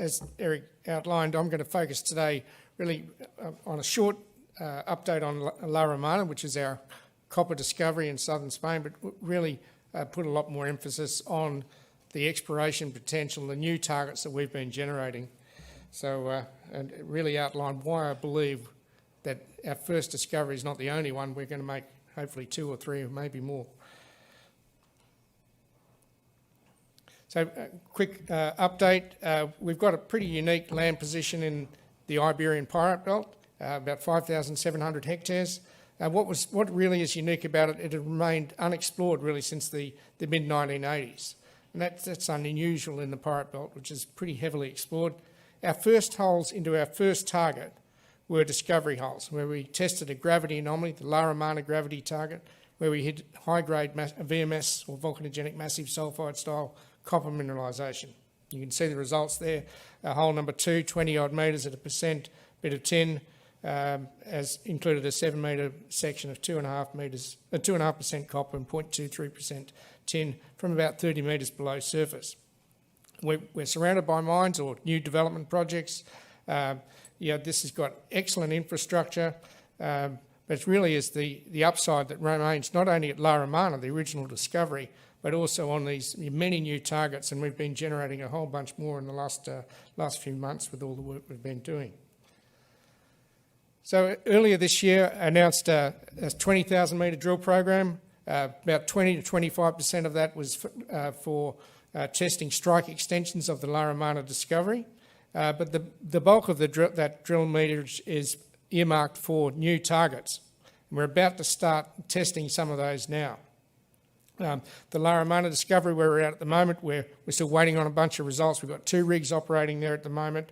as Eric outlined, I'm going to focus today really on a short update on La Romana, which is our copper discovery in southern Spain, but really put a lot more emphasis on the exploration potential, the new targets that we've been generating. So, and really outline why I believe that our first discovery is not the only one. We're going to make hopefully 2 or 3 or maybe more. So, quick update. We've got a pretty unique land position in the Iberian Pirate Belt, about 5,700 hectares. What really is unique about it, it had remained unexplored really since the mid-1980s. And that's unusual in the Pirate Belt, which is pretty heavily explored. Our first holes into our first target were discovery holes, where we tested a gravity anomaly, the La Romana gravity target, where we hit high-grade VMS, or volcanogenic massive sulphide style copper mineralisation. You can see the results there. Hole number 2, 20-odd metres at a percent, bit of tin, as included a 7-metre section of 2.5% copper and 0.23% tin from about 30 metres below surface. We're surrounded by mines or new development projects. This has got excellent infrastructure, but it really is the upside that remains not only at La Romana, the original discovery, but also on these many new targets, and we've been generating a whole bunch more in the last few months with all the work we've been doing. So earlier this year, I announced a 20,000 metre drill program. About 20 to 25% of that was for testing strike extensions of the La Romana discovery. But the bulk of that drill meterage is earmarked for new targets. And we're about to start testing some of those now. The La Romana discovery where we're at the moment, we're still waiting on a bunch of results. We've got 2 rigs operating there at the moment.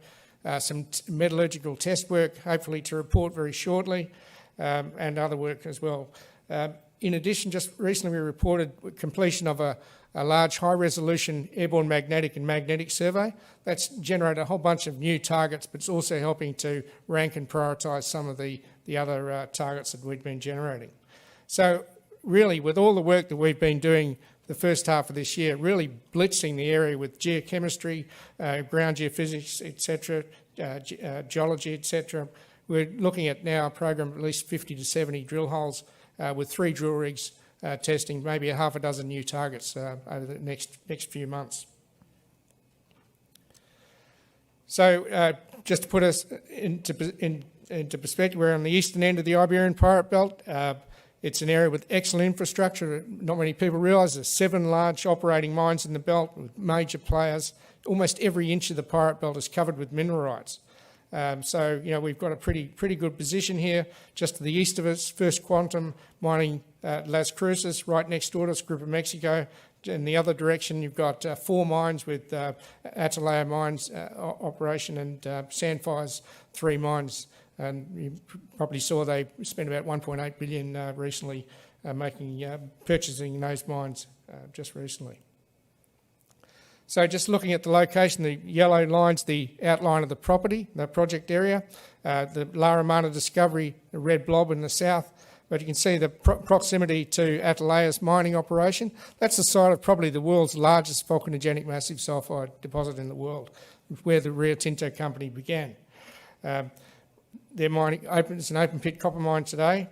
Some metallurgical test work, hopefully to report very shortly, and other work as well. In addition, just recently we reported completion of a large high-resolution airborne magnetic survey. That's generated a whole bunch of new targets, but it's also helping to rank and prioritise some of the other targets that we've been generating. So really, with all the work that we've been doing the first half of this year, really blitzing the area with geochemistry, ground geophysics, etc., geology, etc., we're looking at now a program of at least 50 to 70 drill holes with 3 drill rigs testing maybe a half a dozen new targets over the next few months. So just to put us into perspective, we're on the eastern end of the Iberian Pirate Belt. It's an area with excellent infrastructure. Not many people realise there's 7 large operating mines in the belt with major players. Almost every inch of the Pirate Belt is covered with mineral rights. So, we've got a pretty good position here. Just to the east of us, First Quantum mining Las Cruces, right next door to us, Group of Mexico. In the other direction, you've got 4 mines with Atalaya Mines operation and Sandfire's 3 mines. And you probably saw they spent about 1.8 billion recently purchasing those mines just recently. So just looking at the location, the yellow line's the outline of the property, the project area. The La Romana discovery, the red blob in the south. But you can see the proximity to Atalaya's mining operation. That's the site of probably the world's largest volcanogenic massive sulphide deposit in the world, where the Rio Tinto company began. They're mining it's an open pit copper mine today,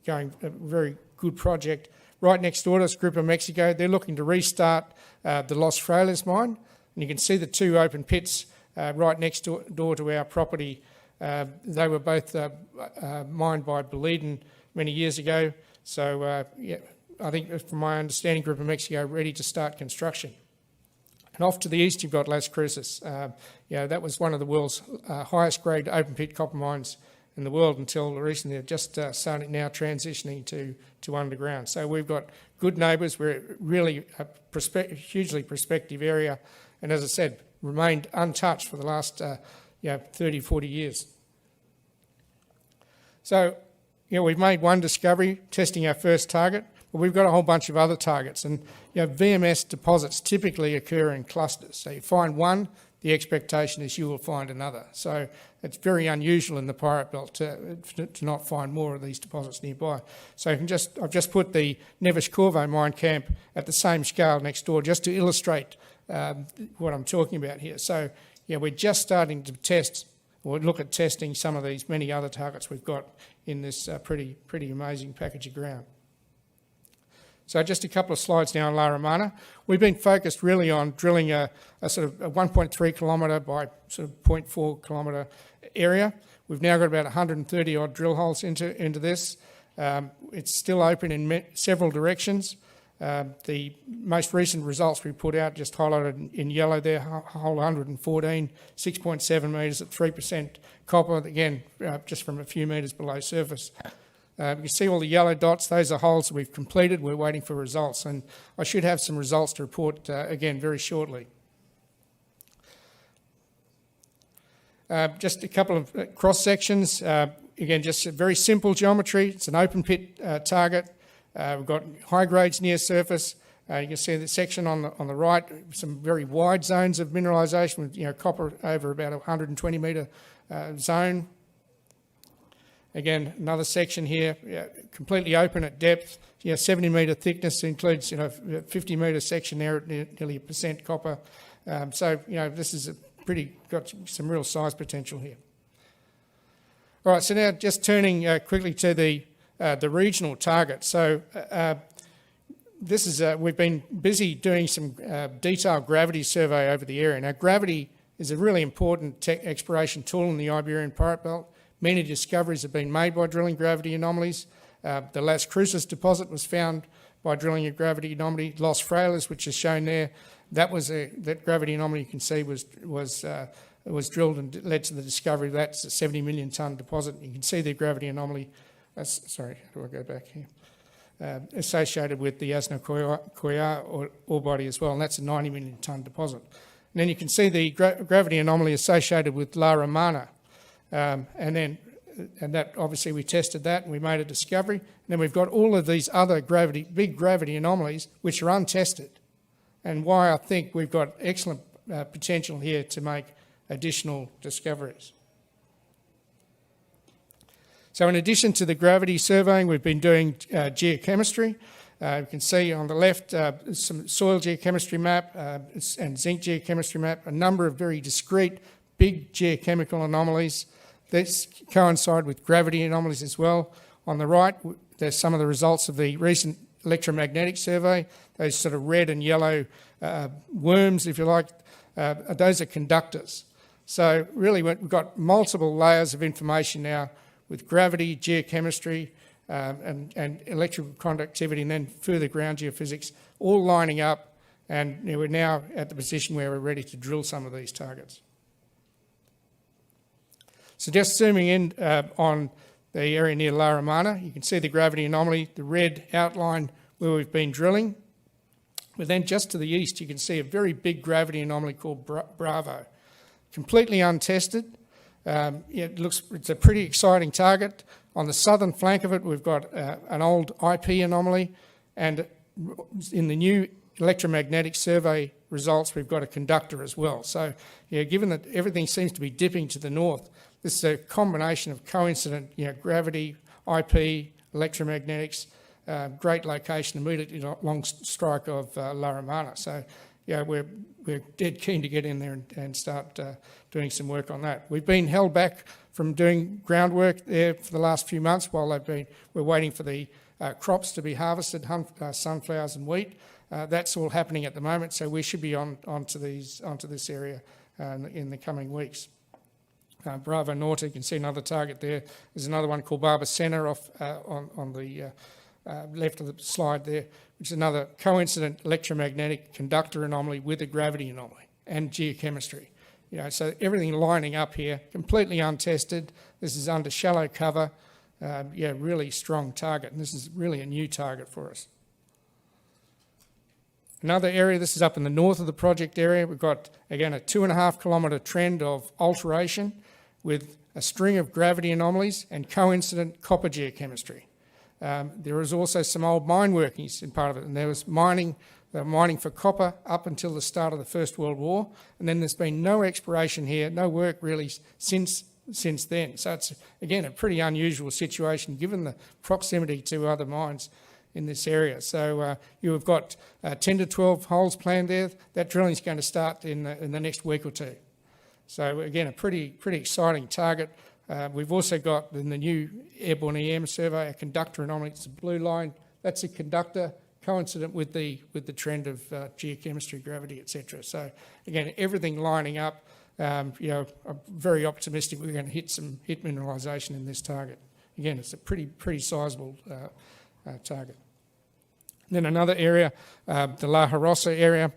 going a very good project. Right next door to us, Group of Mexico, they're looking to restart the Los Frailes mine. And you can see the 2 open pits right next door to our property. They were both mined by Boliden many years ago. So I think from my understanding, Group of Mexico ready to start construction. And off to the east, you've got Las Cruces. That was one of the world's highest grade open pit copper mines in the world until recently. They're just starting now transitioning to underground. So we've got good neighbours. We're really a hugely prospective area. And as I said, remained untouched for the last 30, 40 years. So, we've made one discovery, testing our first target. But we've got a whole bunch of other targets, and VMS deposits typically occur in clusters. So you find one, the expectation is you will find another. So it's very unusual in the Pirate Belt to not find more of these deposits nearby. So I've just put the Neves Corvo mine camp at the same scale next door, just to illustrate what I'm talking about here. So we're just starting to test or look at testing some of these many other targets we've got in this pretty amazing package of ground. So just a couple of slides now on La Romana. We've been focused really on drilling a sort of a 1.3 kilometre by sort of 0.4 kilometre area. We've now got about 130 odd drill holes into this. It's still open in several directions. The most recent results we put out, just highlighted in yellow there, hole 114, 6.7 metres at 3% copper, again, just from a few metres below surface. You can see all the yellow dots, those are holes that we've completed. We're waiting for results, and I should have some results to report again very shortly. Just a couple of cross sections. Again, just a very simple geometry. It's an open pit target. We've got high grades near surface. You can see the section on the right, some very wide zones of mineralisation with copper over about a 120 metre zone. Again, another section here, completely open at depth. 70 metre thickness includes 50 metre section there at nearly 1% copper. So this is got some real size potential here. All right, so now just turning quickly to the regional target. So this is we've been busy doing some detailed gravity survey over the area. Now, gravity is a really important exploration tool in the Iberian Pirate Belt. Many discoveries have been made by drilling gravity anomalies. The Las Cruces deposit was found by drilling a gravity anomaly. Los Frailes, which is shown there, that gravity anomaly you can see was drilled and led to the discovery. That's a 70 million tonne deposit. You can see the gravity anomaly. Sorry, how do I go back here? Associated with the Asno-Coya ore body as well, and that's a 90 million tonne deposit. And then you can see the gravity anomaly associated with La Romana. And that obviously we tested that and we made a discovery. And then we've got all of these other big gravity anomalies which are untested, and why I think we've got excellent potential here to make additional discoveries. So in addition to the gravity surveying, we've been doing geochemistry. You can see on the left some soil geochemistry map and zinc geochemistry map, a number of very discrete big geochemical anomalies. This coincide with gravity anomalies as well. On the right, there's some of the results of the recent electromagnetic survey. Those sort of red and yellow worms, if you like, those are conductors. So really we've got multiple layers of information now with gravity, geochemistry, and electrical conductivity, and then further ground geophysics, all lining up, and we're now at the position where we're ready to drill some of these targets. So just zooming in on the area near La Romana, you can see the gravity anomaly, the red outline where we've been drilling. But then just to the east, you can see a very big gravity anomaly called Bravo, completely untested. It's a pretty exciting target. On the southern flank of it, we've got an old IP anomaly, and in the new electromagnetic survey results, we've got a conductor as well. So, given that everything seems to be dipping to the north, this is a combination of coincident, gravity, IP, electromagnetics, great location immediately along strike of La Romana. So, we're dead keen to get in there and start doing some work on that. We've been held back from doing groundwork there for the last few months while we're waiting for the crops to be harvested, sunflowers and wheat. That's all happening at the moment, so we should be onto this area in the coming weeks. Bravo Norte, you can see another target there. There's another one called Barbacena off on the left of the slide there, which is another coincident electromagnetic conductor anomaly with a gravity anomaly and geochemistry. So everything lining up here, completely untested. This is under shallow cover. Really strong target, and this is really a new target for us. Another area, this is up in the north of the project area. We've got, again, a 2.5 kilometre trend of alteration with a string of gravity anomalies and coincident copper geochemistry. There is also some old mine workings in part of it, and there was mining for copper up until the start of the First World War, and then there's been no exploration here, no work really since then. So it's, again, a pretty unusual situation given the proximity to other mines in this area. So you have got 10 to 12 holes planned there. That drilling is going to start in the next week or two. So again, a pretty exciting target. We've also got in the new airborne EM survey a conductor anomaly. It's a blue line. That's a conductor coincident with the trend of geochemistry, gravity, etc. So again, everything lining up. I'm very optimistic we're going to hit mineralisation in this target. Again, it's a pretty sizable target. Then another area, the La Jarosa area.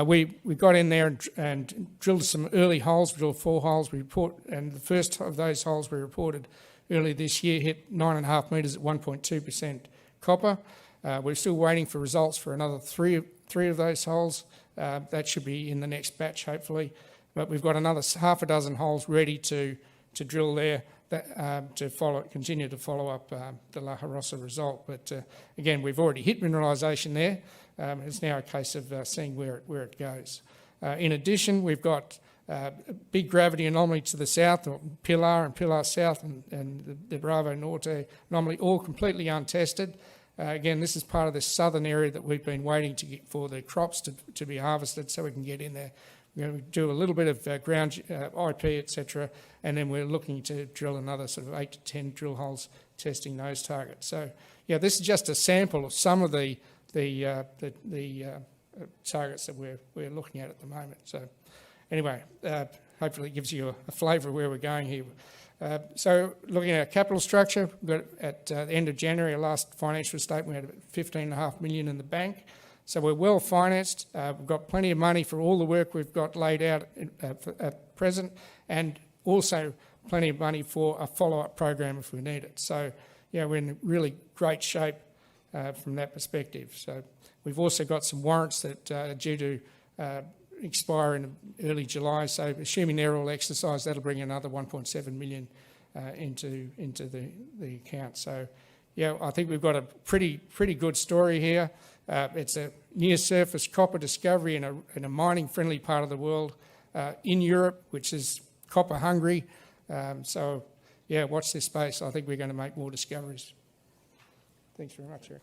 We got in there and drilled some early holes. We drilled 4 holes. And the first of those holes we reported early this year hit 9.5 metres at 1.2% copper. We're still waiting for results for another three of those holes. That should be in the next batch, hopefully. But we've got another half a dozen holes ready to drill there to continue to follow up the La Jarosa result. But again, we've already hit mineralisation there. It's now a case of seeing where it goes. In addition, we've got a big gravity anomaly to the south, or Pilar and Pilar South, and the Bravo Norte anomaly, all completely untested. Again, this is part of this southern area that we've been waiting for the crops to be harvested so we can get in there. We're going to do a little bit of ground IP, etc., and then we're looking to drill another sort of 8 to 10 drill holes testing those targets. So, yeah, this is just a sample of some of the targets that we're looking at the moment. So, anyway, hopefully it gives you a flavour of where we're going here. So, looking at our capital structure, we've got at the end of January, our last financial statement, we had about $15.5 million in the bank. So we're well financed. We've got plenty of money for all the work we've got laid out at present, and also plenty of money for a follow-up program if we need it. So, yeah, we're in really great shape from that perspective. So we've also got some warrants that are due to expire in early July. So assuming they're all exercised, that'll bring another 1.7 million into the account. So, yeah, I think we've got a pretty good story here. It's a near-surface copper discovery in a mining-friendly part of the world in Europe, which is copper-hungry. So, yeah, watch this space. I think we're going to make more discoveries. Thanks very much, Eric.